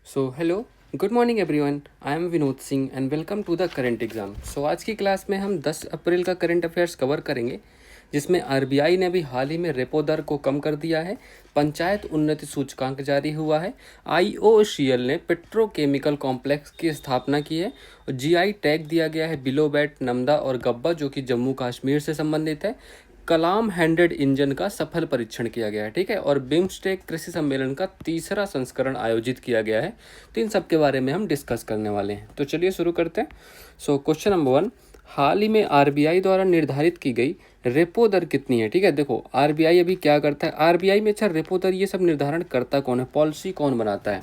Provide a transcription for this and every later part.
Hello, good morning everyone. I am Vinod Singh and welcome to the current exam. आज की class में हम 10 अप्रैल का करंट अफेयर्स कवर करेंगे, जिसमें आरबीआई ने भी हाल ही में रेपो दर को कम कर दिया है, पंचायत उन्नति सूचकांक जारी हुआ है, आईओसीएल ने पेट्रोकेमिकल कॉम्प्लेक्स की स्थापना की है और जीआई टैग दिया गया है बिलोबैट, नमदा और गब्बा, जो कि जम्मू कश्मीर से संबंधित है। कलाम हैंडेड इंजन का सफल परीक्षण किया गया है, ठीक है। और बिम्स्टेक कृषि सम्मेलन का तीसरा संस्करण आयोजित किया गया है। तो इन सब के बारे में हम डिस्कस करने वाले हैं। तो चलिए शुरू करते हैं। क्वेश्चन नंबर 1, हाल ही में आरबीआई द्वारा निर्धारित की गई रेपो दर कितनी है, ठीक है। देखो आरबीआई अभी क्या करता है, आरबीआई में अच्छा रेपो दर ये सब निर्धारण करता कौन है, पॉलिसी कौन बनाता है।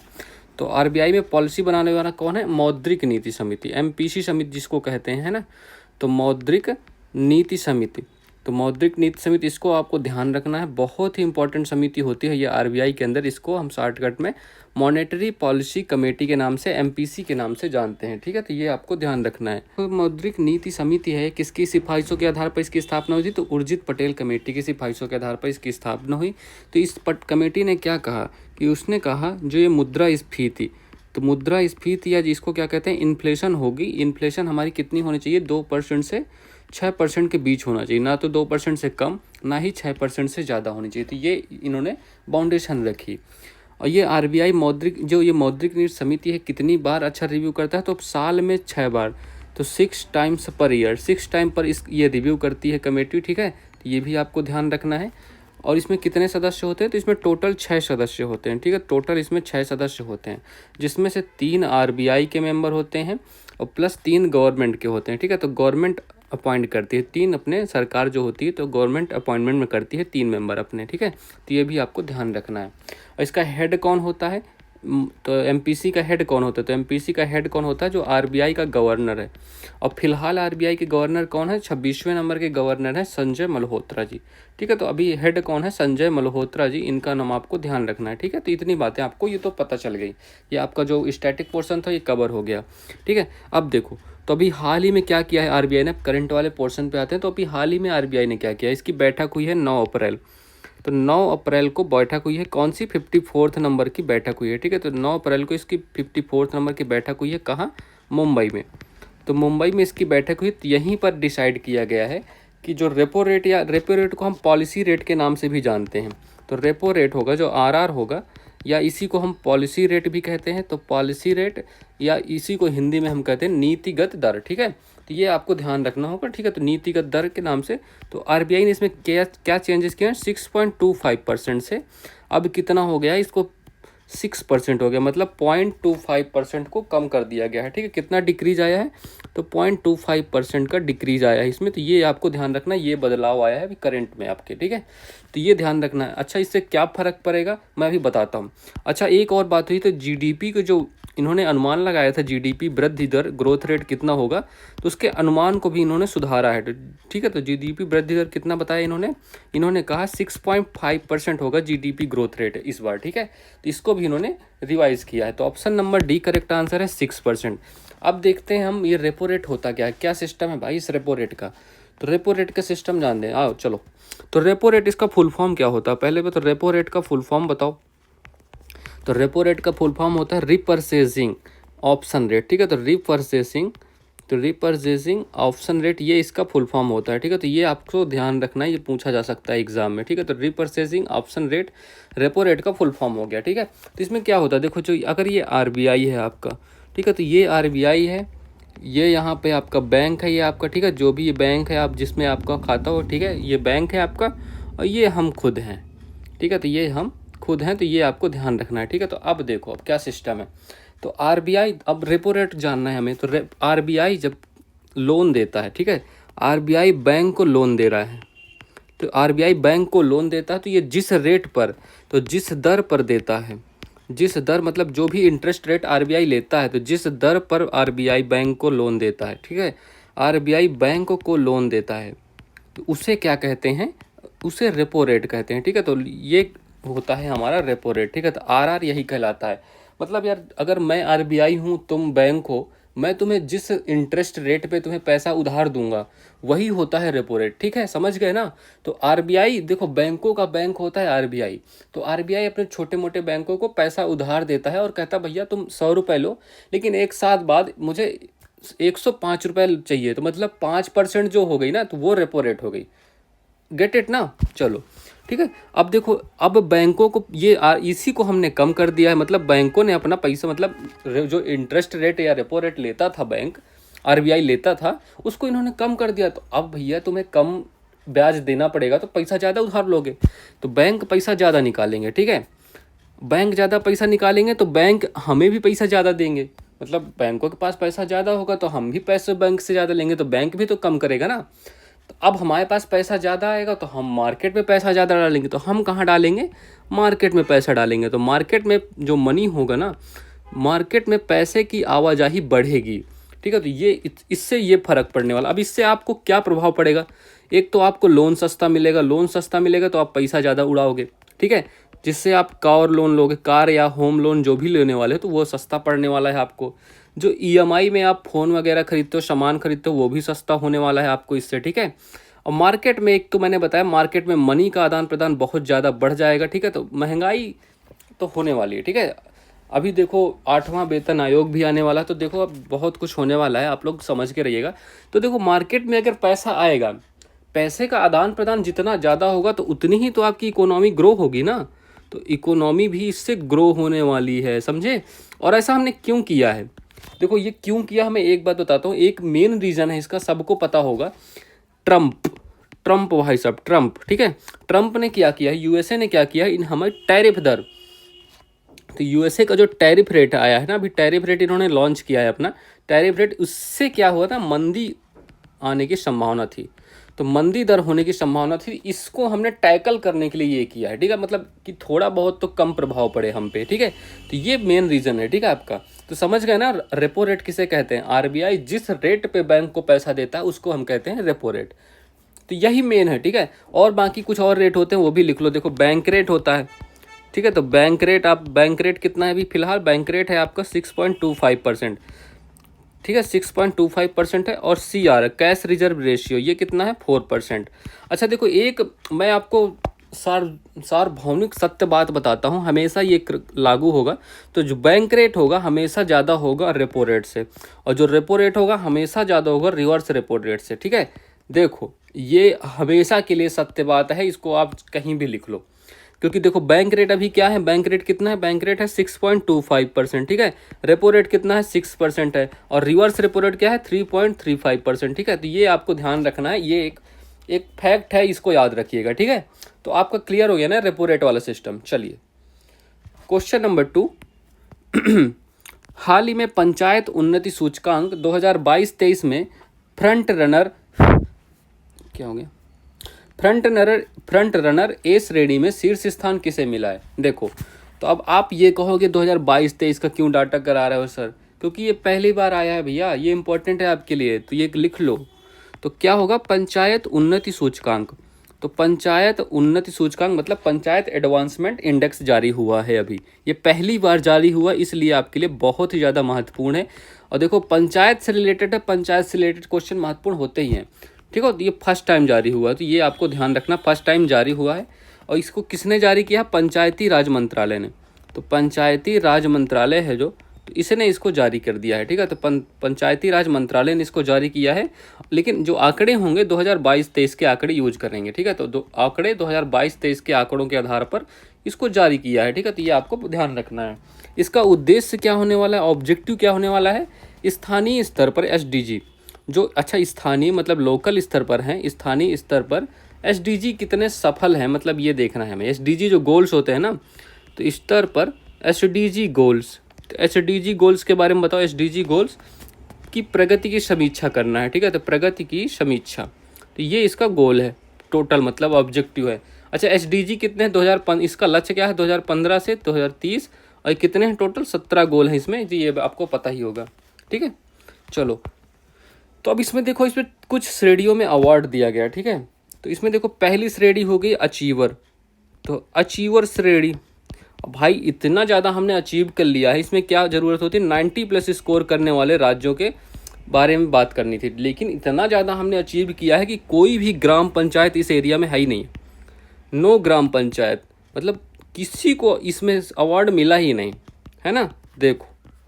तो आरबीआई में पॉलिसी बनाने वाला कौन है, मौद्रिक नीति समिति, एमपीसी समिति जिसको कहते हैं, है ना। तो मौद्रिक नीति समिति, तो मौद्रिक नीति समिति, इसको आपको ध्यान रखना है, बहुत ही इंपॉर्टेंट समिति होती है ये आरबीआई के अंदर। इसको हम शॉर्टकट में मॉनेटरी पॉलिसी कमेटी के नाम से, एमपीसी के नाम से जानते हैं, ठीक है। तो ये आपको ध्यान रखना है। तो मौद्रिक नीति समिति है, किसकी सिफारिशों के आधार पर इसकी स्थापना हुई थी, तो उर्जित पटेल कमेटी की सिफारिशों के आधार पर इसकी स्थापना हुई। तो इस कमेटी ने क्या कहा कि उसने कहा जो ये मुद्रास्फीति, तो मुद्रास्फीति या जिसको क्या कहते हैं इन्फ्लेशन होगी, इन्फ्लेशन हमारी कितनी होनी चाहिए, 2% से 6% के बीच होना चाहिए, ना तो 2% से कम ना ही 6% से ज़्यादा होनी चाहिए। तो ये इन्होंने बाउंडेशन रखी। और ये आरबीआई ये मौद्रिक नीति समिति है, कितनी बार अच्छा रिव्यू करता है, तो साल में 6 बार, तो 6 टाइम्स पर ईयर, 6 टाइम पर ये रिव्यू करती है कमेटी, ठीक है। तो ये भी आपको ध्यान रखना है। और इसमें कितने सदस्य होते हैं, तो इसमें टोटल 6 सदस्य होते हैं, ठीक है। टोटल इसमें 6 सदस्य होते हैं, जिसमें से 3 आरबीआई के मेंबर होते हैं और प्लस 3 गवर्नमेंट के होते हैं, ठीक है। तो गवर्नमेंट अपॉइंट करती है 3 अपने, सरकार जो होती है तो गवर्नमेंट अपॉइंटमेंट में करती है 3 मेंबर अपने, ठीक है। तो ये भी आपको ध्यान रखना है। और इसका हेड कौन होता है, तो एमपीसी का हेड कौन होता है, तो एमपीसी का हेड कौन होता है, जो आरबीआई का गवर्नर है। और फिलहाल आरबीआई के गवर्नर कौन है, 26वें नंबर के गवर्नर है संजय मल्होत्रा जी, ठीक है। तो अभी हेड कौन है, संजय मल्होत्रा जी, इनका नाम आपको ध्यान रखना है, ठीक है। तो इतनी बातें आपको ये तो पता चल गई, ये आपका जो स्टैटिक पोर्शन था ये कवर हो गया, ठीक है। अब देखो, तो अभी हाल ही में क्या किया है आरबीआई ने, करंट वाले पोर्शन पे आते हैं। तो अभी हाल ही में आरबीआई ने क्या किया, इसकी बैठक हुई है 9 अप्रैल। तो 9 अप्रैल को बैठक हुई है, कौन सी, 54 नंबर की बैठक हुई है, ठीक है। तो 9 अप्रैल को इसकी 54 नंबर की बैठक हुई है, कहाँ, मुंबई में। तो मुंबई में इसकी बैठक हुई, तो यहीं पर डिसाइड किया गया है कि जो रेपो रेट, या रेपो रेट को हम पॉलिसी रेट के नाम से भी जानते हैं, तो रेपो रेट होगा जो आरआर होगा, या इसी को हम पॉलिसी रेट भी कहते हैं, तो पॉलिसी रेट, या इसी को हिंदी में हम कहते हैं नीतिगत दर, ठीक है। तो ये आपको ध्यान रखना होगा, ठीक है। तो नीतिगत दर के नाम से, तो आरबीआई ने इसमें क्या क्या चेंजेस किए हैं, 6.25% से अब कितना हो गया है, इसको 6% हो गया, मतलब 0.25% को कम कर दिया गया है, ठीक है। कितना डिक्रीज आया है, तो 0.25% का डिक्रीज आया है इसमें। तो ये आपको ध्यान रखना, ये बदलाव आया है अभी करंट में आपके, ठीक है। तो ये ध्यान रखना है। अच्छा, इससे क्या फ़र्क पड़ेगा मैं अभी बताता हूँ। अच्छा, एक और बात हुई, तो जीडीपी को जो इन्होंने अनुमान लगाया था, जीडीपी वृद्धि दर, ग्रोथ रेट कितना होगा, तो उसके अनुमान को भी इन्होंने सुधारा है, ठीक है। तो जीडीपी वृद्धि दर कितना बताया इन्होंने कहा 6.5% होगा जीडीपी ग्रोथ रेट इस बार, ठीक है। तो इसको भी इन्होंने रिवाइज किया है। तो option number D correct answer है 6%। अब देखते हैं हम ये रेपो रेट होता क्या है, क्या सिस्टम है भाई इस रेपो रेट का। तो रेपो रेट का सिस्टम जान दें, आओ चलो। तो रेपो रेट, इसका फुल फॉर्म क्या होता है, पहले तो रेपो रेट का फुल फॉर्म बताओ। तो रेपो रेट का फुल फॉर्म होता है रिपर्चेजिंग ऑप्शन रेट, ठीक है। तो रिपर्चेजिंग ऑप्शन रेट, ये इसका फुल फॉर्म होता है, ठीक है। तो ये आपको ध्यान रखना है, ये पूछा जा सकता है एग्जाम में, ठीक है। तो repurchasing option rate repo rate का फुल फॉर्म हो गया, ठीक है। तो इसमें क्या होता है, देखो जो अगर ये आरबीआई है आपका, ठीक है, तो ये आरबीआई है, ये यहाँ पे आपका बैंक है, ये आपका, ठीक है, जो भी ये बैंक है आप जिसमें आपका खाता हो, ठीक है, ये बैंक है आपका, और ये हम खुद हैं, ठीक है। तो ये हम खुद हैं, तो ये आपको ध्यान रखना है, ठीक है। तो अब देखो अब क्या सिस्टम है, तो आरबीआई, अब रेपो रेट जानना है हमें। तो आरबीआई जब लोन देता है, ठीक है, आरबीआई बैंक को लोन दे रहा है, तो आरबीआई बैंक को लोन देता है, तो ये जिस रेट पर, तो जिस दर पर देता है, जिस दर मतलब जो भी इंटरेस्ट रेट आरबीआई लेता है, तो जिस दर पर आरबीआई बैंक को लोन देता है, ठीक है, आरबीआई बैंक को लोन देता है, तो उसे क्या कहते हैं, उसे रेपो रेट कहते हैं, ठीक है। तो ये होता है हमारा रेपो रेट, ठीक है। तो आरआर यही कहलाता है। मतलब यार, अगर मैं आरबीआई हूँ, तुम बैंक हो, मैं तुम्हें जिस इंटरेस्ट रेट पे तुम्हें पैसा उधार दूंगा वही होता है रेपो रेट। ठीक है, समझ गए ना। तो आरबीआई देखो, बैंकों का बैंक होता है आरबीआई। तो आरबीआई अपने छोटे मोटे बैंकों को पैसा उधार देता है और कहता है भैया तुम 100 रुपये लो, लेकिन एक साल बाद मुझे 105 रुपये चाहिए। तो मतलब 5% जो हो गई ना, तो वो रेपो रेट हो गई। गेट इट ना। चलो ठीक है, अब देखो, अब बैंकों को इसी को हमने कम कर दिया है। मतलब बैंकों ने अपना पैसा, मतलब जो इंटरेस्ट रेट या रेपो रेट लेता था बैंक, आरबीआई लेता था, उसको इन्होंने कम कर दिया। तो अब भैया तुम्हें कम ब्याज देना पड़ेगा, तो पैसा ज़्यादा उधार लोगे, तो बैंक पैसा ज़्यादा निकालेंगे। ठीक है, बैंक ज़्यादा पैसा निकालेंगे तो बैंक हमें भी पैसा ज़्यादा देंगे। मतलब बैंकों के पास पैसा ज़्यादा होगा तो हम भी पैसे बैंक से ज़्यादा लेंगे, तो बैंक भी तो कम करेगा ना। तो अब हमारे पास पैसा ज़्यादा आएगा तो हम मार्केट में पैसा ज़्यादा डालेंगे। तो हम कहाँ डालेंगे? मार्केट में पैसा डालेंगे। तो मार्केट में जो मनी होगा ना, मार्केट में पैसे की आवाजाही बढ़ेगी। ठीक है, तो ये इससे ये फर्क पड़ने वाला। अब इससे आपको क्या प्रभाव पड़ेगा? एक तो आपको लोन सस्ता मिलेगा, लोन सस्ता मिलेगा तो आप पैसा ज़्यादा उड़ाओगे। ठीक है, जिससे आप कार लोन लोगे, कार या होम लोन जो भी लेने वाले हो, तो वो सस्ता पड़ने वाला है आपको। जो ईएमआई में आप फ़ोन वगैरह खरीदते हो, सामान खरीदते हो, वो भी सस्ता होने वाला है आपको इससे। ठीक है, और मार्केट में, एक तो मैंने बताया, मार्केट में मनी का आदान प्रदान बहुत ज़्यादा बढ़ जाएगा। ठीक है, तो महंगाई तो होने वाली है। ठीक है, अभी देखो 8वां वेतन आयोग भी आने वाला है, तो देखो अब बहुत कुछ होने वाला है, आप लोग समझ के रहिएगा। तो देखो मार्केट में अगर पैसा आएगा, पैसे का आदान प्रदान जितना ज़्यादा होगा तो उतनी ही तो आपकी इकोनॉमी ग्रो होगी ना। तो इकोनॉमी भी इससे ग्रो होने वाली है, समझे। और ऐसा हमने क्यों किया है? देखो ये क्यों किया, हमें एक बात बताता हूँ। एक मेन रीज़न है इसका, सबको पता होगा। ट्रम्प भाई साहब, ट्रम्प। ठीक है, ट्रम्प ने क्या किया है, यूएसए ने क्या किया है, इन हमारी टैरिफ दर, तो यूएसए का जो टैरिफ रेट आया है ना, अभी टैरिफ रेट इन्होंने लॉन्च किया है अपना टैरिफ रेट। उससे क्या हुआ था, मंदी आने की संभावना थी, तो मंदी दर होने की संभावना थी। इसको हमने टैकल करने के लिए ये किया है। ठीक है, मतलब कि थोड़ा बहुत तो कम प्रभाव पड़े हम पे। ठीक है, तो ये मेन रीज़न है। ठीक है आपका, तो समझ गए ना रेपो रेट किसे कहते हैं। आरबीआई जिस रेट पे बैंक को पैसा देता है उसको हम कहते हैं रेपो रेट। तो यही मेन है। ठीक है, और बाकी कुछ और रेट होते हैं वो भी लिख लो। देखो बैंक रेट होता है। ठीक है, तो बैंक रेट कितना है अभी फिलहाल? बैंक रेट है आपका 6.25%। ठीक है, 6.25% है। और CR, कैश रिजर्व रेशियो, ये कितना है? 4%। अच्छा देखो, एक मैं आपको सार्वभौमिक सत्य बात बताता हूँ, हमेशा ये लागू होगा। तो जो बैंक रेट होगा हमेशा ज़्यादा होगा रेपो रेट से, और जो रेपो रेट होगा हमेशा ज़्यादा होगा रिवर्स रेपो रेट से। ठीक है, देखो ये हमेशा के लिए सत्य बात है, इसको आप कहीं भी लिख लो। क्योंकि देखो बैंक रेट अभी क्या है, बैंक रेट कितना है? बैंक रेट है 6.25%। ठीक है, रेपो रेट कितना है? 6% है, और रिवर्स रेपो रेट क्या है? 3.35%। ठीक है, तो ये आपको ध्यान रखना है, ये एक फैक्ट है, इसको याद रखिएगा। ठीक है, तो आपका क्लियर हो गया ना रेपो रेट वाला सिस्टम। चलिए क्वेश्चन नंबर 2। हाल ही में पंचायत उन्नति सूचकांक 2022-23 में फ्रंट रनर, क्या हो गया, फ्रंट रनर ए श्रेणी में शीर्ष स्थान किसे मिला है? देखो, तो अब आप ये कहोगे 2022-23 का क्यों डाटा करा रहे हो सर? क्योंकि ये पहली बार आया है भैया, ये इंपॉर्टेंट है आपके लिए, तो ये लिख लो। तो क्या होगा? पंचायत उन्नति सूचकांक। तो पंचायत उन्नति सूचकांक मतलब पंचायत एडवांसमेंट इंडेक्स जारी हुआ है अभी, ये पहली बार जारी हुआ, इसलिए आपके लिए बहुत ही ज़्यादा महत्वपूर्ण है। और देखो पंचायत से रिलेटेड है, पंचायत से रिलेटेड क्वेश्चन महत्वपूर्ण होते ही हैं। ठीक है, तो ये फर्स्ट टाइम जारी हुआ है, तो ये आपको ध्यान रखना, फर्स्ट टाइम जारी हुआ है। और इसको किसने जारी किया? पंचायती राज मंत्रालय ने। तो पंचायती राज मंत्रालय है जो, तो इसने इसको जारी कर दिया है। ठीक है, तो पंचायती राज मंत्रालय ने इसको जारी किया है, लेकिन जो आंकड़े होंगे 2022-23 के आंकड़े यूज करेंगे। ठीक है, तो आंकड़े 2022-23 के आंकड़ों के आधार पर इसको जारी किया है। ठीक है, तो ये आपको ध्यान रखना है। इसका उद्देश्य क्या होने वाला है, ऑब्जेक्टिव क्या होने वाला है? स्थानीय स्तर पर SDG जो, अच्छा स्थानीय मतलब लोकल स्तर पर हैं, स्थानीय स्तर पर SDG कितने सफल हैं, मतलब ये देखना है हमें। SDG जो गोल्स होते हैं ना, तो स्तर पर SDG गोल्स, तो SDG गोल्स के बारे में बताओ। SDG गोल्स की प्रगति की समीक्षा करना है। ठीक है, तो प्रगति की समीक्षा, तो ये इसका गोल है, टोटल मतलब ऑब्जेक्टिव है। अच्छा SDG कितने हैं? 2005, इसका लक्ष्य क्या है? 2015 से 2030, और कितने हैं टोटल? 17 गोल हैं इसमें जी, ये आपको पता ही होगा। ठीक है, चलो, तो अब इसमें देखो, इसमें कुछ श्रेणियों में अवार्ड दिया गया। ठीक है, तो इसमें देखो पहली श्रेणी हो गई अचीवर, तो अचीवर श्रेणी, भाई इतना ज़्यादा हमने अचीव कर लिया है, इसमें क्या ज़रूरत होती है, 90+ स्कोर करने वाले राज्यों के बारे में बात करनी थी, लेकिन इतना ज़्यादा हमने अचीव किया है कि कोई भी ग्राम पंचायत इस एरिया में है ही नहीं। नो ग्राम पंचायत, मतलब किसी को इसमें अवार्ड मिला ही नहीं, है ना। देखो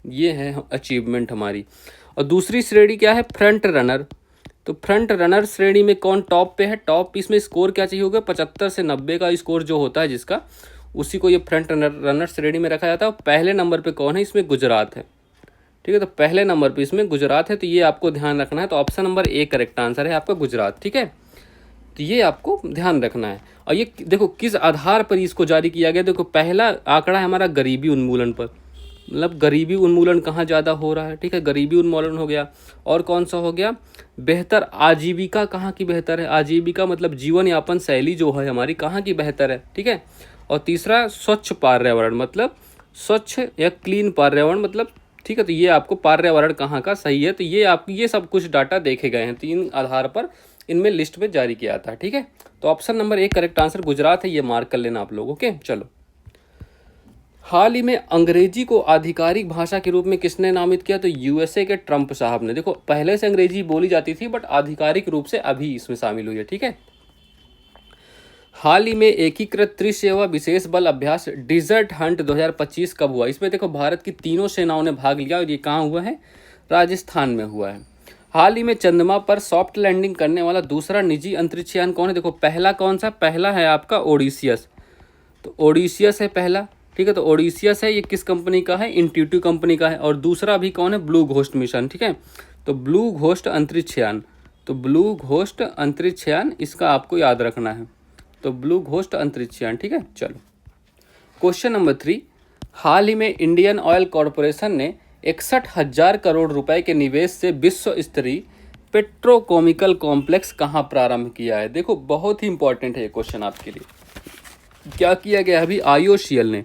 ये है अचीवमेंट हमारी। और दूसरी श्रेणी क्या है, फ्रंट रनर। तो फ्रंट रनर श्रेणी में कौन टॉप पे है, टॉप इसमें स्कोर क्या चाहिए होगा, 75 से 90 का स्कोर जो होता है जिसका, उसी को ये फ्रंट रनर श्रेणी में रखा जाता है। और पहले नंबर पे कौन है, इसमें गुजरात है, ठीक है। तो पहले नंबर पे इसमें गुजरात है, तो ये आपको ध्यान रखना है। तो option number A correct answer है आपका गुजरात, ठीक है। तो ये आपको ध्यान रखना है। और ये देखो किस आधार पर इसको जारी किया गया, देखो पहला आंकड़ा है हमारा गरीबी उन्मूलन पर, मतलब गरीबी उन्मूलन कहाँ ज़्यादा हो रहा है, ठीक है, गरीबी उन्मूलन हो गया। और कौन सा हो गया, बेहतर आजीविका कहाँ की बेहतर है, आजीविका मतलब जीवन यापन शैली जो है हमारी कहाँ की बेहतर है, ठीक है। और तीसरा स्वच्छ पर्यावरण, मतलब स्वच्छ या क्लीन पर्यावरण मतलब, ठीक है। तो ये आपको पर्यावरण कहाँ का सही है, तो ये आपकी ये सब कुछ डाटा देखे गए हैं, 3 आधार पर इनमें लिस्ट में जारी किया था, ठीक है। तो option number A correct answer Gujarat है, ये मार्क कर लेना आप लोग, ओके। चलो, हाल ही में अंग्रेजी को आधिकारिक भाषा के रूप में किसने नामित किया, तो यूएसए के ट्रंप साहब ने। देखो पहले से अंग्रेजी बोली जाती थी बट आधिकारिक रूप से अभी इसमें शामिल हुई है, ठीक है। हाल ही में एकीकृत त्रिसेवा विशेष बल अभ्यास डिजर्ट हंट 2025 कब हुआ, इसमें देखो भारत की तीनों सेनाओं ने भाग लिया और ये कहाँ हुआ है, राजस्थान में हुआ है। हाल ही में चंद्रमा पर सॉफ्ट लैंडिंग करने वाला दूसरा निजी अंतरिक्ष यान कौन है, देखो पहला कौन सा, पहला है आपका ओडिसियस, तो ओडिसियस है पहला, ठीक है। तो ओडिसियस है, ये किस कंपनी का है, इंट्यूटिव कंपनी का है। और दूसरा भी कौन है, ब्लू घोस्ट मिशन, ठीक है। तो ब्लू घोस्ट अंतरिक्ष यान, तो ब्लू घोस्ट अंतरिक्ष यान इसका आपको याद रखना है, तो ब्लू घोस्ट अंतरिक्ष यान, ठीक है। चलो क्वेश्चन नंबर 3, हाल ही में इंडियन ऑयल कॉरपोरेशन ने 61,000 करोड़ रुपए के निवेश से विश्व स्तरीय पेट्रोकेमिकल कॉम्प्लेक्स कहाँ प्रारंभ किया है। देखो बहुत ही इंपॉर्टेंट है ये क्वेश्चन आपके लिए। क्या किया गया अभी, आईओसीएल ने,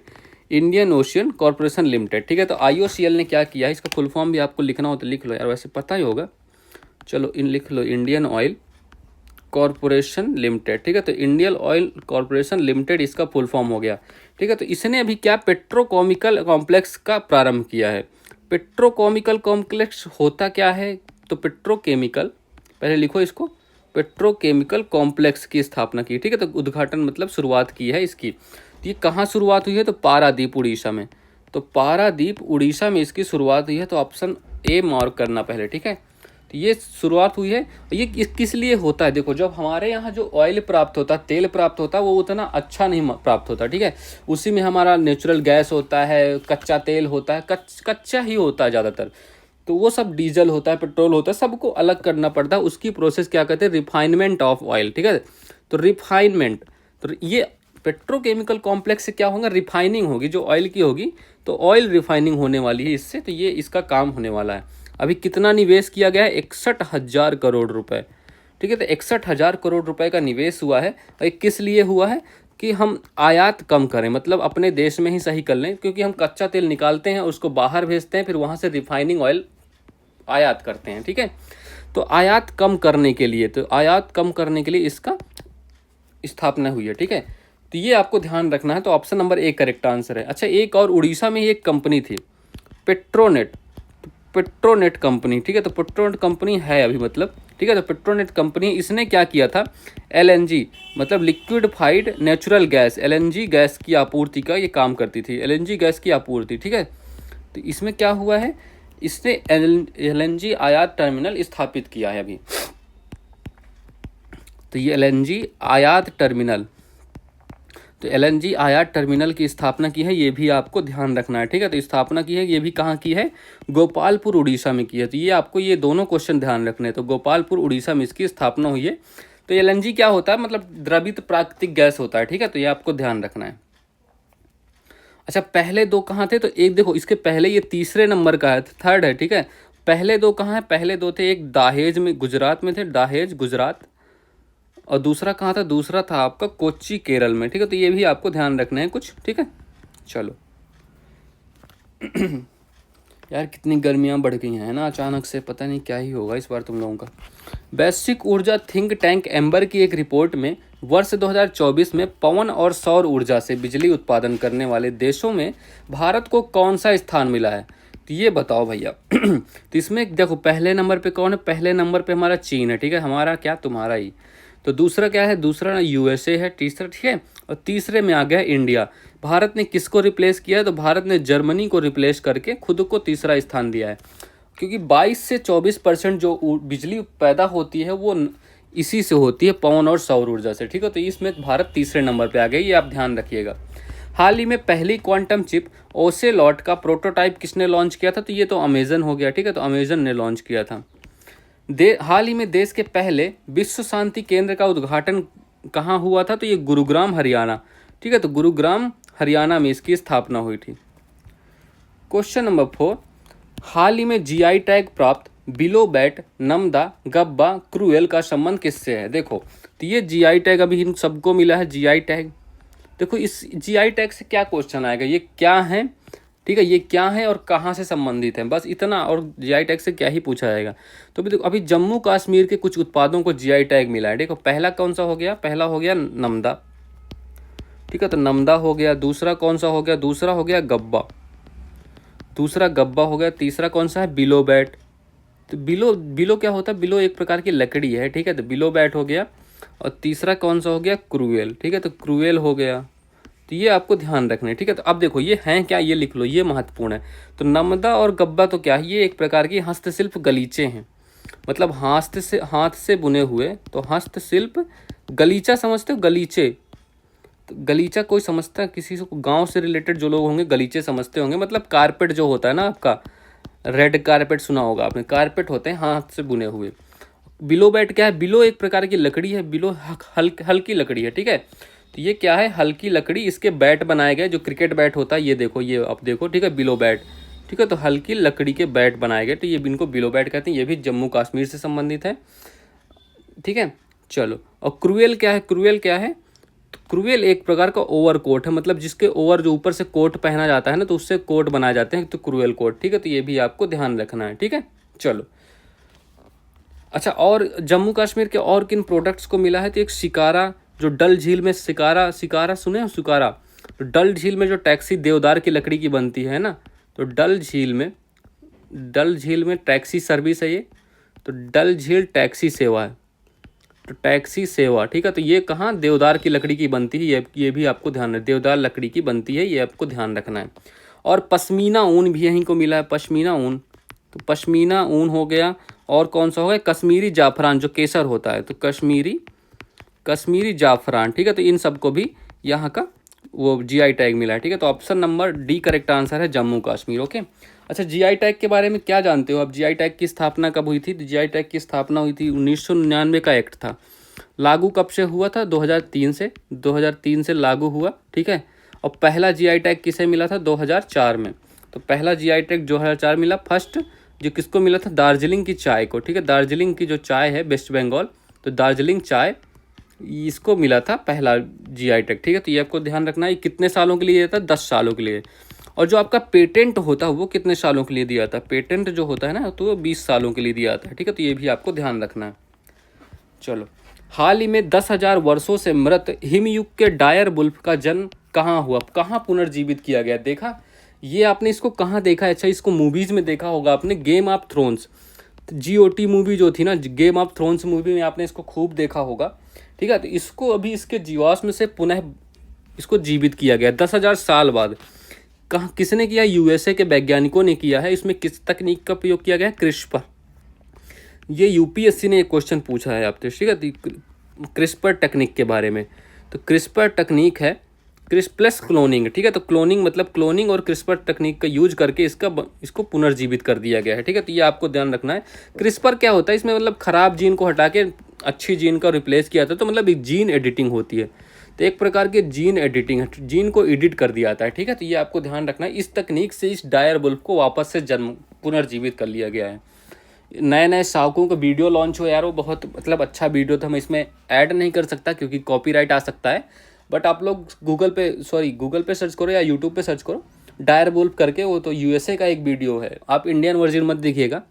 इंडियन ओशियन कॉरपोरेशन लिमिटेड, ठीक है। तो आईओसीएल ने क्या किया है, इसका फुल फॉर्म भी आपको लिखना हो तो लिख लो यार, वैसे पता ही होगा, चलो इन लिख लो, इंडियन ऑयल कॉरपोरेशन लिमिटेड, ठीक है। तो इंडियन ऑयल कॉरपोरेशन लिमिटेड इसका फुल फॉर्म हो गया, ठीक है। तो इसने अभी क्या पेट्रोकेमिकल कॉम्प्लेक्स का प्रारंभ किया है। पेट्रोकेमिकल कॉम्प्लेक्स होता क्या है, तो पेट्रोकेमिकल, पहले लिखो इसको, पेट्रोकेमिकल कॉम्प्लेक्स की स्थापना की, ठीक है। तो उद्घाटन मतलब शुरुआत की है इसकी। तो ये कहाँ शुरुआत हुई है, तो पारादीप उड़ीसा में, तो पारादीप उड़ीसा में इसकी शुरुआत हुई है। तो ऑप्शन ए मार्क करना पहले, ठीक है। तो ये शुरुआत हुई है। ये किस लिए होता है, देखो जब हमारे यहाँ जो ऑयल प्राप्त होता है, तेल प्राप्त होता है, वो उतना अच्छा नहीं प्राप्त होता, ठीक है। उसी में हमारा नेचुरल गैस होता है, कच्चा तेल होता है, कच्चा ही होता है ज़्यादातर, तो वो सब डीजल होता है, पेट्रोल होता है, सबको अलग करना पड़ता है। उसकी प्रोसेस क्या कहते हैं, रिफाइनमेंट ऑफ ऑयल, ठीक है। तो रिफाइनमेंट, तो ये पेट्रोकेमिकल कॉम्प्लेक्स से क्या होगा, रिफाइनिंग होगी जो ऑयल की होगी, तो ऑयल रिफाइनिंग होने वाली है इससे। तो ये इसका काम होने वाला है। अभी कितना निवेश किया गया है, 61,000 करोड़ रुपए, ठीक है। तो 61,000 करोड़ रुपए का निवेश हुआ है। और किस लिए हुआ है, कि हम आयात कम करें, मतलब अपने देश में ही सही कर लें, क्योंकि हम कच्चा तेल निकालते हैं उसको बाहर भेजते हैं, फिर वहाँ से रिफाइनिंग ऑयल आयात करते हैं, ठीक है। तो आयात कम करने के लिए, तो आयात कम करने के लिए इसका स्थापना हुई है, ठीक है। तो ये आपको ध्यान रखना है। तो option number A correct answer है। अच्छा, एक और उड़ीसा में ही एक कंपनी थी, पेट्रोनेट, पेट्रोनेट कंपनी, ठीक है। तो पेट्रोनेट कंपनी है अभी, मतलब ठीक है। तो पेट्रोनेट कंपनी, इसने क्या किया था, एलएनजी मतलब लिक्विडफाइड नेचुरल गैस, एलएनजी गैस की आपूर्ति का ये काम करती थी, एलएनजी गैस की आपूर्ति, ठीक है। तो इसमें क्या हुआ है, इसने एलएनजी आयात टर्मिनल स्थापित किया है अभी। तो ये एलएनजी आयात टर्मिनल, तो एलएनजी आयात टर्मिनल की स्थापना की है, ये भी आपको ध्यान रखना है, ठीक है। तो स्थापना की है, ये भी कहाँ की है, गोपालपुर उड़ीसा में की है। तो ये आपको ये दोनों क्वेश्चन ध्यान रखने हैं। तो गोपालपुर उड़ीसा में इसकी स्थापना हुई है। तो एलएनजी क्या होता है, मतलब द्रवित प्राकृतिक गैस होता है, ठीक है। तो ये आपको ध्यान रखना है। अच्छा, पहले दो कहाँ थे, तो एक देखो इसके पहले ये तीसरे नंबर का है, थर्ड है, ठीक है। पहले दो कहाँ है, पहले दो थे, एक दाहेज में गुजरात में थे, दाहेज गुजरात, और दूसरा कहाँ था, दूसरा था आपका कोच्चि केरल में, ठीक है। तो ये भी आपको ध्यान रखना है कुछ, ठीक है। चलो यार कितनी गर्मियाँ बढ़ गई हैं ना अचानक से, पता नहीं क्या ही होगा इस बार तुम लोगों का। वैश्विक ऊर्जा थिंक टैंक एम्बर की एक रिपोर्ट में वर्ष 2024 में पवन और सौर ऊर्जा से बिजली उत्पादन करने वाले देशों में भारत को कौन सा स्थान मिला है? तो ये बताओ भैया। तो इसमें देखो पहले नंबर पे कौन है? पहले नंबर पे हमारा चीन है, ठीक है, हमारा क्या तुम्हारा ही। तो दूसरा क्या है? दूसरा यूएसए है, तीसरा, ठीक है, और तीसरे में आ गया इंडिया। भारत ने किसको रिप्लेस किया है? तो भारत ने जर्मनी को रिप्लेस करके खुद को तीसरा स्थान दिया है, क्योंकि 22 से 24% जो बिजली पैदा होती है वो इसी से होती है, पवन और सौर ऊर्जा से, ठीक है। तो इसमें भारत तीसरे नंबर पे आ गया, ये आप ध्यान रखिएगा। हाल ही में पहली क्वांटम चिप ओसेलॉट का प्रोटोटाइप किसने लॉन्च किया था? तो ये तो अमेजन हो गया, ठीक है, तो अमेजन ने लॉन्च किया था। हाल ही में देश के पहले विश्व शांति केंद्र का उद्घाटन कहाँ हुआ था? तो ये गुरुग्राम हरियाणा, ठीक है, तो गुरुग्राम हरियाणा में इसकी स्थापना हुई थी। क्वेश्चन नंबर 4, हाल ही में जीआई टैग प्राप्त below bat, Namda, Gabba, cruel का संबंध किससे है? देखो, तो ये जीआई टैग अभी इन सबको मिला है, जीआई टैग। देखो इस जीआई टैग से क्या क्वेश्चन आएगा, ये क्या है, ठीक है, ये क्या है और कहाँ से संबंधित है, बस इतना। और जीआई टैग से क्या ही पूछा जाएगा। तो अभी देखो, अभी जम्मू कश्मीर के कुछ उत्पादों को जीआई टैग मिला है। देखो पहला कौन सा हो गया? पहला हो गया नमदा, ठीक है, तो नमदा हो गया। दूसरा कौन सा हो गया? दूसरा हो गया गब्बा, दूसरा गब्बा हो गया। तीसरा कौन सा है? Below bat. तो बिलो क्या होता है? बिलो एक प्रकार की लकड़ी है, ठीक है, तो बिलो बैट हो गया। और तीसरा कौन सा हो गया? क्रूएल, ठीक है, तो क्रूएल हो गया। तो ये आपको ध्यान रखना है, ठीक है। तो अब देखो ये हैं क्या, ये लिख लो, ये महत्वपूर्ण है। तो नमदा और गब्बा तो क्या है? ये एक प्रकार की हस्तशिल्प गलीचे हैं, मतलब हाथ से बुने हुए। तो हस्तशिल्प गलीचा समझते हो? गलीचे, तो गलीचा कोई समझता है? किसी को गांव से रिलेटेड जो लोग होंगे गलीचे समझते होंगे, मतलब कारपेट जो होता है ना आपका, रेड कारपेट सुना होगा आपने, कारपेट होते हैं हाथ से बुने हुए। बिलो बैट क्या है? बिलो एक प्रकार की लकड़ी है, बिलो हल्की लकड़ी है, ठीक है। तो ये क्या है? हल्की लकड़ी, इसके बैट बनाए गए, जो क्रिकेट बैट होता है, ये देखो, ये आप देखो, ठीक है, बिलो बैट, ठीक है, तो हल्की लकड़ी के बैट बनाए गए, तो ये इनको बिलो बैट कहते हैं। ये भी जम्मू कश्मीर से संबंधित है, ठीक है। चलो, और क्रूएल क्या है? क्रूएल क्या है? तो क्रूएल एक प्रकार का ओवर कोट है, मतलब जिसके ओवर जो ऊपर से कोट पहना जाता है ना, तो उससे कोट बनाए जाते हैं, तो क्रूएल कोट, ठीक है, तो ये भी आपको ध्यान रखना है, ठीक है। चलो, अच्छा, और जम्मू कश्मीर के और किन प्रोडक्ट्स को मिला है? तो एक शिकारा, जो डल झील में शिकारा सुने हो? शिकारा, तो डल झील में जो टैक्सी देवदार की लकड़ी की बनती है ना, तो डल झील में टैक्सी सर्विस है ये, तो डल झील टैक्सी सेवा है, तो टैक्सी सेवा, ठीक है, तो ये कहाँ? देवदार की लकड़ी की बनती है, ये भी आपको ध्यान रखना, देवदार लकड़ी की बनती है, ये आपको ध्यान रखना है। और पश्मीना ऊन भी यहीं को मिला है, पश्मीना ऊन, तो पश्मीना ऊन हो गया। और कौन सा हो गया? कश्मीरी जाफरान, जो केसर होता है, तो कश्मीरी जाफरान, ठीक है, तो इन सबको भी यहाँ का वो जीआई टैग मिला है, ठीक है। तो option number D correct answer है, जम्मू कश्मीर। ओके, अच्छा, जीआई टैग के बारे में क्या जानते हो अब? जीआई टैग की स्थापना कब हुई थी? तो जीआई टैग की स्थापना हुई थी 1999 का एक्ट था, लागू कब से हुआ था? 2003 से लागू हुआ, ठीक है। और पहला जीआई टैग किसे मिला था? 2004 में। तो पहला जीआई टैग 2004 मिला। फर्स्ट जो किसको मिला था? दार्जिलिंग की चाय को, ठीक है, दार्जिलिंग की जो चाय है वेस्ट बंगाल, तो दार्जिलिंग चाय, इसको मिला था पहला जीआई टैग, ठीक है। तो ये आपको ध्यान रखना है। कितने सालों के लिए दिया था? 10 सालों के लिए। और जो आपका पेटेंट होता है वो कितने सालों के लिए दिया था? पेटेंट जो होता है ना, तो वो 20 सालों के लिए दिया था, ठीक है, तो ये भी आपको ध्यान रखना है। चलो, हाल ही में 10,000 वर्षों से मृत हिमयुग के डायर वुल्फ का जन्म कहाँ हुआ? कहाँ पुनर्जीवित किया गया? देखा ये आपने, इसको कहाँ देखा है? अच्छा, इसको मूवीज में देखा होगा आपने, game of thrones, GOT movie जो थी ना, गेम ऑफ थ्रोन्स मूवी में आपने इसको खूब देखा होगा, ठीक है। तो इसको अभी इसके जीवाश्म से पुनः इसको जीवित किया गया 10,000 साल बाद। कहाँ, किसने किया? यूएसए के वैज्ञानिकों ने किया है। इसमें किस तकनीक का प्रयोग किया गया? क्रिस्पर। ये यूपीएससी ने एक क्वेश्चन पूछा है आपसे, ठीक है, क्रिस्पर टेक्निक के बारे में। तो क्रिस्पर टेक्निक है प्लस क्लोनिंग, ठीक है, तो क्लोनिंग मतलब क्लोनिंग और क्रिस्पर टेक्निक का यूज करके इसको पुनर्जीवित कर दिया गया है, ठीक है, तो ये आपको ध्यान रखना है। क्रिस्पर क्या होता है? इसमें मतलब खराब जीन को हटा के अच्छी जीन का रिप्लेस किया था, तो मतलब एक जीन एडिटिंग होती है, तो एक प्रकार की जीन एडिटिंग है, जीन को एडिट कर दिया जाता है, ठीक है, तो ये आपको ध्यान रखना है। इस तकनीक से इस डायर वुल्फ को वापस से पुनर्जीवित कर लिया गया है। नए नए शावकों का वीडियो लॉन्च हो यार, वो बहुत मतलब अच्छा वीडियो था, मैं इसमें ऐड नहीं कर सकता क्योंकि कॉपीराइट आ सकता है, बट आप लोग गूगल पे सर्च करो या यूट्यूब पे सर्च करो डायर वुल्फ करके, वो तो यूएसए का एक वीडियो है, आप इंडियन वर्जन मत देखिएगा,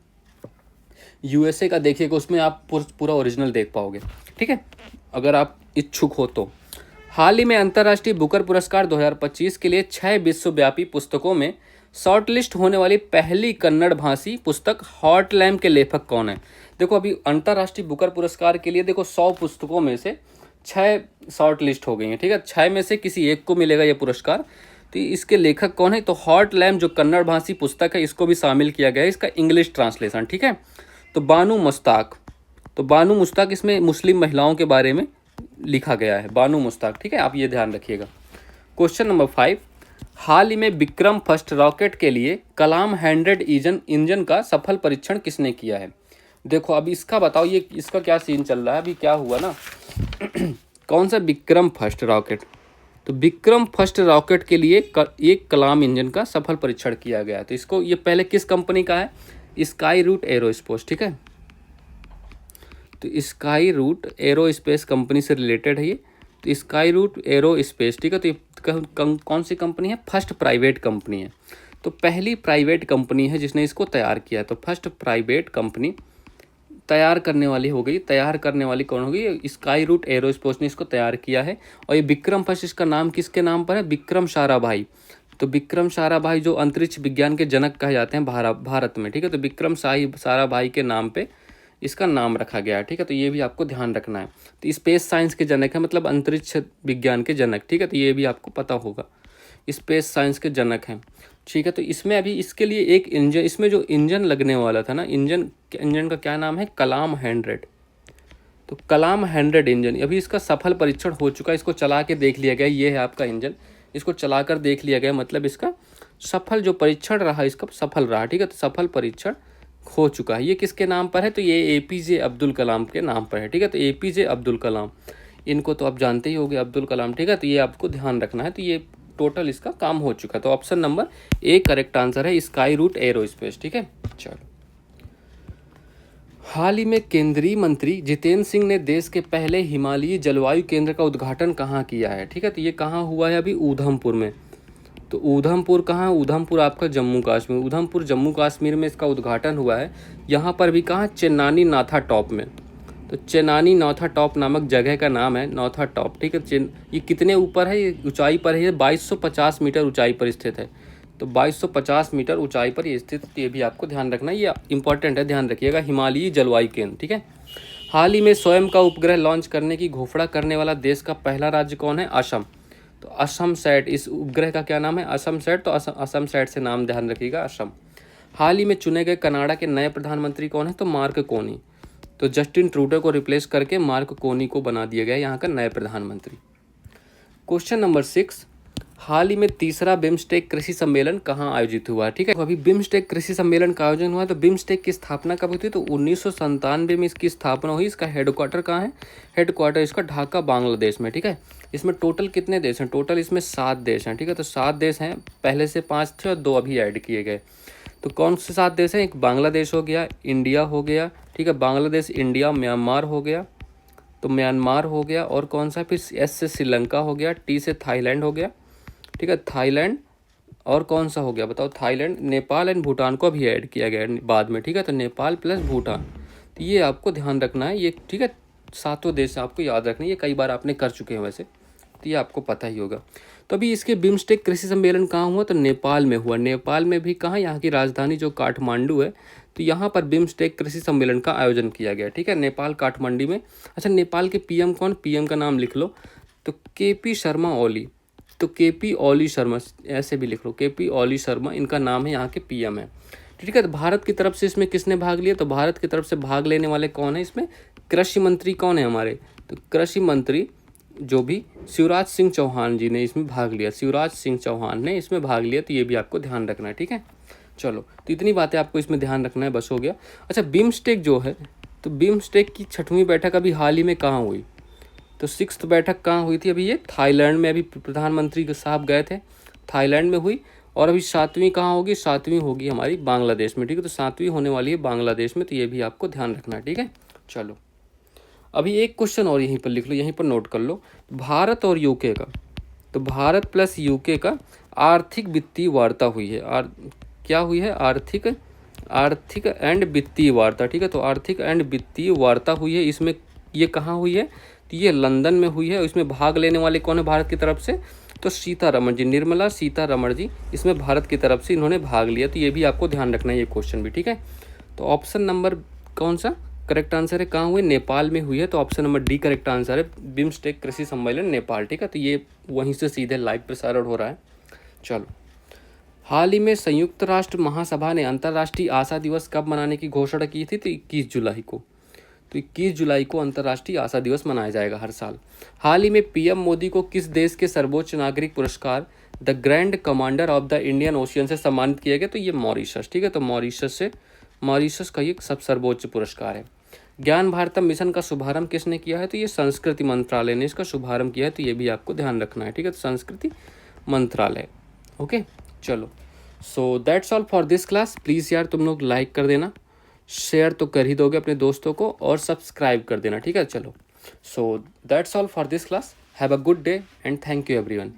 यूएसए का देखिएगा, उसमें आप पूरा ओरिजिनल देख पाओगे, ठीक है। अगर आप इच्छुक हो तो। हाल ही में अंतर्राष्ट्रीय बुकर पुरस्कार 2025 के लिए 6 विश्वव्यापी पुस्तकों में शॉर्टलिस्ट होने वाली पहली कन्नड़ भाषी पुस्तक हॉट लैम्प के लेखक कौन है। देखो अभी अंतर्राष्ट्रीय बुकर पुरस्कार के लिए देखो 100 पुस्तकों में से 6 शॉर्ट लिस्ट हो गई हैं, ठीक है। 6 में से किसी एक को मिलेगा ये पुरस्कार। तो इसके लेखक कौन है, तो हॉट लैम्प जो कन्नड़ भाषी पुस्तक है इसको भी शामिल किया गया है, इसका इंग्लिश ट्रांसलेशन, ठीक है। तो बानू मुश्ताक, तो बानू मुश्ताक इसमें मुस्लिम महिलाओं के बारे में लिखा गया है, बानू मुश्ताक, ठीक है, आप ये ध्यान रखिएगा। क्वेश्चन नंबर 5, हाल ही में विक्रम फर्स्ट रॉकेट के लिए कलाम 100 इंजन का सफल परीक्षण किसने किया है। देखो अभी इसका बताओ, ये इसका क्या सीन चल रहा है, अभी क्या हुआ ना कौन सा विक्रम फर्स्ट रॉकेट, तो विक्रम फर्स्ट रॉकेट के लिए एक कलाम इंजन का सफल परीक्षण किया गया है। तो इसको ये पहले किस कंपनी का है, स्काई रूट एरोस्पेस, ठीक है। तो स्काई रूट एरोस्पेस कंपनी से रिलेटेड है ये। तो स्काई रूट एरोस्पेस, ठीक है। तो ये कौन सी कंपनी है, फर्स्ट प्राइवेट कंपनी है। तो पहली प्राइवेट कंपनी है जिसने इसको तैयार किया। तो फर्स्ट प्राइवेट कंपनी तैयार करने वाली हो गई, तैयार करने वाली कौन होगी, स्काई रूट एरोस्पेस ने इसको तैयार किया है। और ये विक्रम फर्स्ट, इसका नाम किसके नाम पर है, विक्रम साराभाई। तो विक्रम साराभाई जो अंतरिक्ष विज्ञान के जनक कहे जाते हैं भारत में, ठीक है। तो विक्रम साराभाई के नाम पे इसका नाम रखा गया है, ठीक है। तो ये भी आपको ध्यान रखना है। तो स्पेस साइंस के जनक है, मतलब अंतरिक्ष विज्ञान के जनक, ठीक है। तो ये भी आपको पता होगा, स्पेस साइंस के जनक हैं, ठीक है। तो इसमें अभी इसके लिए एक इंजन, इसमें जो इंजन लगने वाला था ना, इंजन का क्या नाम है, कलाम 100। तो कलाम 100 इंजन अभी इसका सफल परीक्षण हो चुका है, इसको चला के देख लिया गया, ये है आपका इंजन, इसको चला कर देख लिया गया, मतलब इसका सफल जो परीक्षण रहा इसका सफल रहा, ठीक है। तो सफल परीक्षण हो चुका है। ये किसके नाम पर है, तो ये APJ अब्दुल कलाम के नाम पर है, ठीक है। तो APJ अब्दुल कलाम, इनको तो आप जानते ही होंगे, अब्दुल कलाम, ठीक है। तो ये आपको ध्यान रखना है। तो ये टोटल इसका काम हो चुका है। तो option number A correct answer है, स्काई रूट एरोस्पेस, ठीक है। चलो, हाल ही में केंद्रीय मंत्री जितेंद्र सिंह ने देश के पहले हिमालयी जलवायु केंद्र का उद्घाटन कहाँ किया है, ठीक है। तो ये कहाँ हुआ है, अभी ऊधमपुर में। तो ऊधमपुर कहाँ है, ऊधमपुर आपका जम्मू कश्मीर, ऊधमपुर जम्मू कश्मीर में इसका उद्घाटन हुआ है। यहाँ पर भी कहाँ, चेनानी नाथा टॉप में। तो चेनानी नाथा टॉप नामक जगह का नाम है नाथा टॉप, ठीक है। ये कितने ऊपर है, ये ऊंचाई पर है, 2250 मीटर ऊंचाई पर स्थित है। तो 2250 मीटर ऊंचाई पर ये स्थित, ये भी आपको ध्यान रखना है, ये इंपॉर्टेंट है, ध्यान रखिएगा, हिमालयी जलवायु केंद्र, ठीक है। हाल ही में स्वयं का उपग्रह लॉन्च करने की घोषणा करने वाला देश का पहला राज्य कौन है, असम। तो असम सैट, इस उपग्रह का क्या नाम है, असम सैट। तो असम सैट से नाम ध्यान रखिएगा, असम। हाल ही में चुने गए कनाडा के नए प्रधानमंत्री कौन है, तो मार्क कोनी। तो जस्टिन ट्रूडो को रिप्लेस करके मार्क कोनी को बना दिया गया यहाँ का नए प्रधानमंत्री। क्वेश्चन नंबर 6, हाल ही में तीसरा बिम्स्टेक कृषि सम्मेलन कहाँ आयोजित हुआ है, ठीक है। अभी बिम्स्टेक कृषि सम्मेलन का आयोजन हुआ। तो बिम्स्टेक की स्थापना कब हुई थी, तो 1997 में इसकी स्थापना हुई। इसका हेडक्वार्टर कहाँ है, हेडक्वार्टर इसका ढाका बांग्लादेश में, ठीक है। इसमें टोटल कितने देश हैं, टोटल इसमें 7 देश हैं, ठीक है। तो 7 देश हैं, पहले से 5 थे और 2 अभी ऐड किए गए। तो कौन से 7 देश हैं, एक बांग्लादेश हो गया, इंडिया हो गया, ठीक है, बांग्लादेश, इंडिया, म्यांमार हो गया, तो म्यांमार हो गया, और कौन सा, फिर S से श्रीलंका हो गया, T से थाईलैंड हो गया, ठीक है, थाईलैंड, और कौन सा हो गया बताओ, थाईलैंड, नेपाल एंड भूटान को भी ऐड किया गया बाद में, ठीक है। तो नेपाल प्लस भूटान, तो ये आपको ध्यान रखना है, ये ठीक है, 7 देश आपको याद रखना है, ये कई बार आपने कर चुके हैं वैसे, तो ये आपको पता ही होगा। तो अभी इसके बिम्स्टेक कृषि सम्मेलन कहाँ हुआ, तो नेपाल में हुआ। नेपाल में भी कहाँ, यहाँ की राजधानी जो काठमांडू है, तो यहाँ पर बिम्स्टेक कृषि सम्मेलन का आयोजन किया गया, ठीक है, नेपाल काठमांडू में। अच्छा, नेपाल के PM कौन, PM का नाम लिख लो, तो KP शर्मा ओली। तो KP ओली शर्मा, ऐसे भी लिख लो, KP ओली शर्मा इनका नाम है, यहाँ के PM है, ठीक है। तो भारत की तरफ से इसमें किसने भाग लिया, तो भारत की तरफ से भाग लेने वाले कौन है इसमें, कृषि मंत्री कौन है हमारे, तो कृषि मंत्री जो भी शिवराज सिंह चौहान जी ने इसमें भाग लिया, शिवराज सिंह चौहान ने इसमें भाग लिया। तो ये भी आपको ध्यान रखना है, ठीक है। चलो, तो इतनी बातें आपको इसमें ध्यान रखना है, बस हो गया। अच्छा, बिम्स्टेक जो है, तो बिम्स्टेक की 6वीं बैठक अभी हाल ही में कहाँ हुई, तो 6th बैठक कहाँ हुई थी, अभी ये थाईलैंड में, अभी प्रधानमंत्री साहब गए थे, थाईलैंड में हुई। और अभी 7वीं कहाँ होगी, 7वीं होगी हमारी बांग्लादेश में, ठीक है। तो 7वीं होने वाली है बांग्लादेश में, तो ये भी आपको ध्यान रखना है, ठीक है। चलो, अभी एक क्वेश्चन और यहीं पर लिख लो, यहीं पर नोट कर लो, भारत और UK का, तो भारत प्लस UK का आर्थिक वित्तीय वार्ता हुई है, क्या हुई है, आर्थिक एंड वित्तीय वार्ता, ठीक है। तो आर्थिक एंड वित्तीय वार्ता हुई है, इसमें ये कहाँ हुई है, तो ये लंदन में हुई है और इसमें भाग लेने वाले कौन है भारत की तरफ से? तो सीतारमण जी, निर्मला सीतारमण जी इसमें भारत की तरफ से इन्होंने भाग लिया। तो ये भी आपको ध्यान रखना है, ये क्वेश्चन भी, ठीक है। तो ऑप्शन नंबर कौन सा करेक्ट आंसर है? कहाँ हुई? नेपाल में हुई है। तो option number D correct answer है, बिम्स्टेक कृषि सम्मेलन नेपाल, ठीक है। तो ये वहीं से सीधे लाइव प्रसारण हो रहा है। चलो, हाल ही में संयुक्त राष्ट्र महासभा ने अंतर्राष्ट्रीय आशा दिवस कब मनाने की घोषणा की थी? तो 21 जुलाई को। तो 21 जुलाई को अंतर्राष्ट्रीय आशा दिवस मनाया जाएगा हर साल। हाल ही में पीएम मोदी को किस देश के सर्वोच्च नागरिक पुरस्कार the grand commander of the Indian ocean से सम्मानित किया गया? तो ये मॉरिशस, ठीक है। तो मॉरिशस का ये सब सर्वोच्च पुरस्कार है। ज्ञान भारतम मिशन का शुभारंभ किसने किया है? तो ये संस्कृति मंत्रालय ने इसका शुभारंभ किया है। तो ये भी आपको ध्यान रखना है, ठीक है। तो संस्कृति मंत्रालय, ओके। चलो, so that's all for this class. Please यार तुम लोग लाइक कर देना, शेयर तो कर ही दोगे अपने दोस्तों को, और सब्सक्राइब कर देना, ठीक है। चलो, so that's all for this class. Have a good day and thank you everyone.